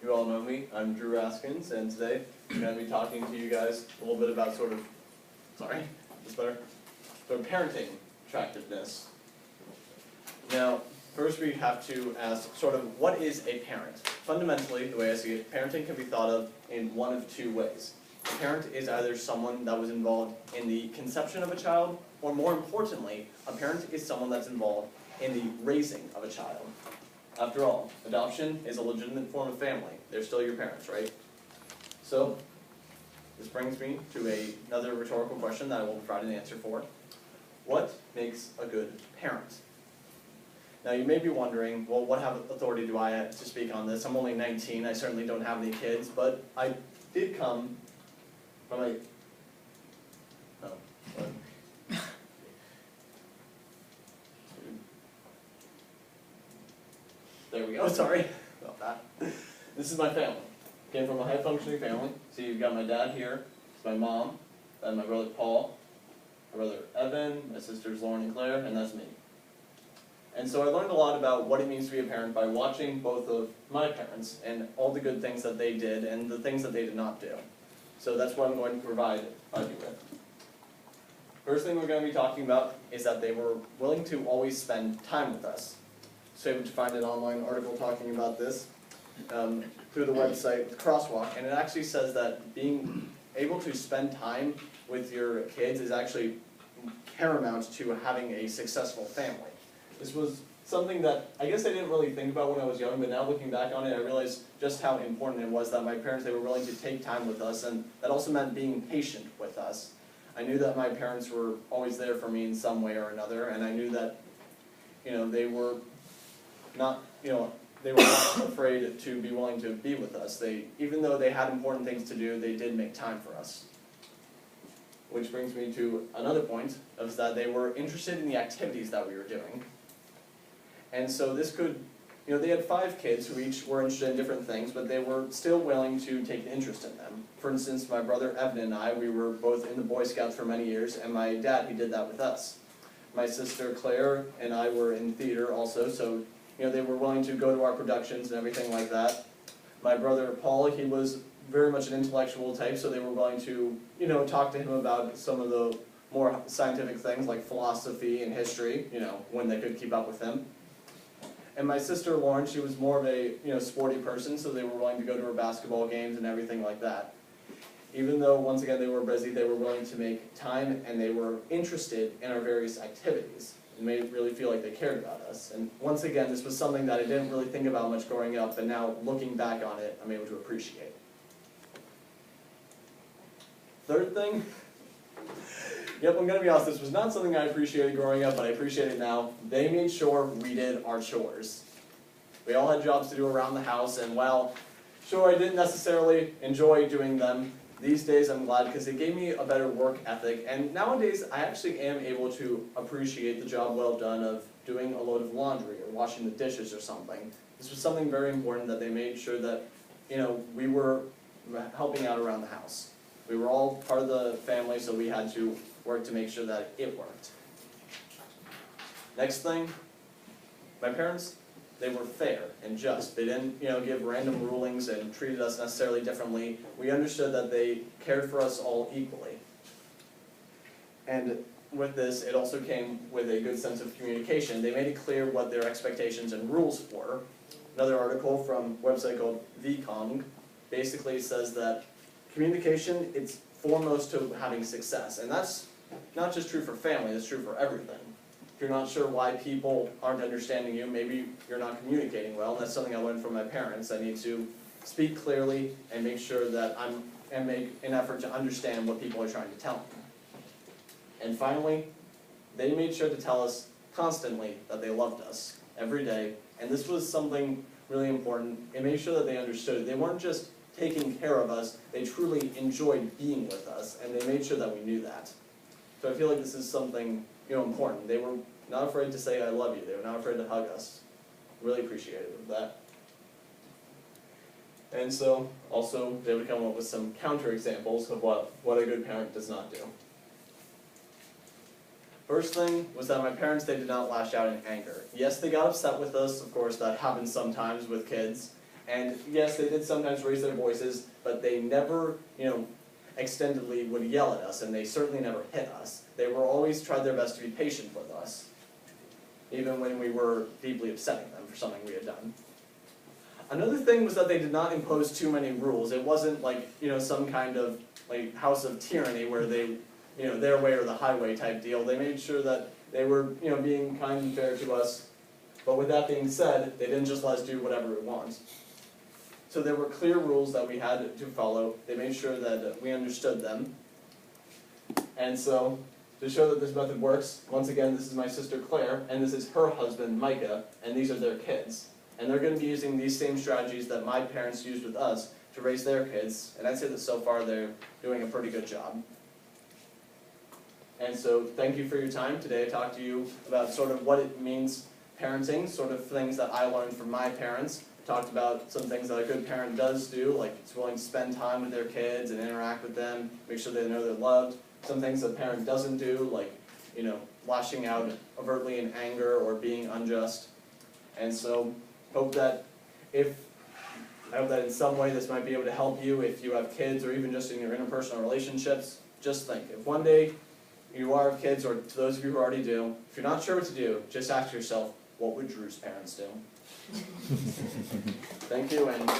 you all know me. I'm Drew Raskins, and today I'm going to be talking to you guys a little bit about sort of parenting attractiveness. Now, first we have to ask sort of what is a parent? Fundamentally, the way I see it, parenting can be thought of in one of two ways. A parent is either someone that was involved in the conception of a child, or more importantly, a parent is someone that's involved in the raising of a child. After all, adoption is a legitimate form of family. They're still your parents, right? So, this brings me to another rhetorical question that I will provide an answer for. What makes a good parent? Now you may be wondering, well, what authority do I have to speak on this? I'm only 19, I certainly don't have any kids, but I did come from a... Oh, what? There we go, sorry about that. This is my family. Came from a high-functioning family. So you've got my dad here, it's my mom, then my brother Paul, my brother Evan, my sisters Lauren and Claire, and that's me. And so I learned a lot about what it means to be a parent by watching both of my parents and all the good things that they did and the things that they did not do. So that's what I'm going to provide you with. First thing we're going to be talking about is that they were willing to always spend time with us. So able to find an online article talking about this through the website Crosswalk, and it actually says that being able to spend time with your kids is actually paramount to having a successful family. This was something that I guess I didn't really think about when I was young, but now looking back on it, I realized just how important it was that my parents, they were willing to take time with us, and that also meant being patient with us. I knew that my parents were always there for me in some way or another, and I knew that, they were not afraid to be willing to be with us. Even though they had important things to do, they did make time for us. Which brings me to another point, is that they were interested in the activities that we were doing. And so this could, they had 5 kids who each were interested in different things, but they were still willing to take an interest in them. For instance, my brother Evan and I, we were both in the Boy Scouts for many years, and my dad, he did that with us. My sister Claire and I were in theater also, so they were willing to go to our productions and everything like that. My brother Paul, he was very much an intellectual type, so they were willing to, talk to him about some of the more scientific things like philosophy and history, when they could keep up with him. And my sister Lauren, she was more of a, sporty person, so they were willing to go to her basketball games and everything like that. Even though, once again, they were busy, they were willing to make time, and they were interested in our various activities. It made it really feel like they cared about us. And once again, this was something that I didn't really think about much growing up, but now, looking back on it, I'm able to appreciate. Third thing, yep, I'm going to be honest, this was not something I appreciated growing up, but I appreciate it now. They made sure we did our chores. We all had jobs to do around the house, and while, sure, I didn't necessarily enjoy doing them, these days I'm glad because it gave me a better work ethic, and nowadays I actually am able to appreciate the job well done of doing a load of laundry or washing the dishes or something. This was something very important that they made sure that, we were helping out around the house. We were all part of the family, so we had to work to make sure that it worked. Next thing, my parents, they were fair and just. They didn't, give random rulings and treated us necessarily differently. We understood that they cared for us all equally. And with this, it also came with a good sense of communication. They made it clear what their expectations and rules were. Another article from a website called VCONG basically says that communication, it's foremost to having success. And that's not just true for family, that's true for everything. If you're not sure why people aren't understanding you, maybe you're not communicating well, and that's something I learned from my parents. I need to speak clearly and make sure that and make an effort to understand what people are trying to tell me. And finally, they made sure to tell us constantly that they loved us every day, and this was something really important. It made sure that they understood. They weren't just taking care of us, they truly enjoyed being with us, and they made sure that we knew that. So I feel like this is something important. They were not afraid to say, I love you. They were not afraid to hug us. Really appreciated that. And so, also, they would come up with some counterexamples of what a good parent does not do. First thing was that my parents, they did not lash out in anger. Yes, they got upset with us. Of course, that happens sometimes with kids. And yes, they did sometimes raise their voices, but they never, extendedly would yell at us, and they certainly never hit us. They were always tried their best to be patient with us, even when we were deeply upsetting them for something we had done. Another thing was that they did not impose too many rules. It wasn't like, some kind of house of tyranny where they, their way or the highway type deal. They made sure that they were, being kind and fair to us. But with that being said, they didn't just let us do whatever we want. So there were clear rules that we had to follow. They made sure that we understood them. And so, to show that this method works, once again, this is my sister Claire, and this is her husband Micah, and these are their kids. And they're going to be using these same strategies that my parents used with us to raise their kids, and I'd say that so far they're doing a pretty good job. And so, thank you for your time. Today I talked to you about sort of what it means parenting, sort of things that I learned from my parents. Talked about some things that a good parent does do, like it's willing to spend time with their kids and interact with them, make sure they know they're loved. Some things that a parent doesn't do, like, lashing out overtly in anger or being unjust. And so, I hope that in some way this might be able to help you if you have kids or even just in your interpersonal relationships. Just think, if one day you are kids, or to those of you who already do, if you're not sure what to do, just ask yourself, what would Drew's parents do? Thank you, and